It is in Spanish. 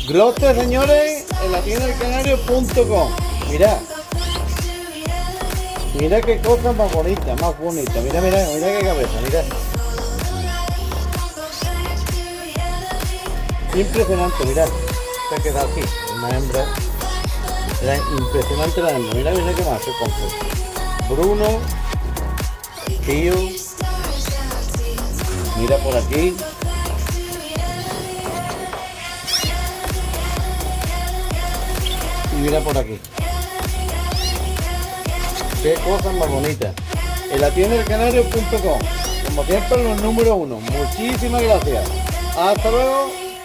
Gloster, señores, en la tienda del canario.com. Mirad. Mira qué cosa más bonita, más bonita. Mira, mira, mira qué cabeza, mira. Impresionante, mira. Se ha quedado aquí, una hembra. Era impresionante la hembra. Mira, mira qué más se compró. Bruno, Tío. Mira por aquí. Y mira por aquí. Qué cosas más bonitas. En la tienda del canario.com. Como siempre, los número 1. Muchísimas gracias. Hasta luego.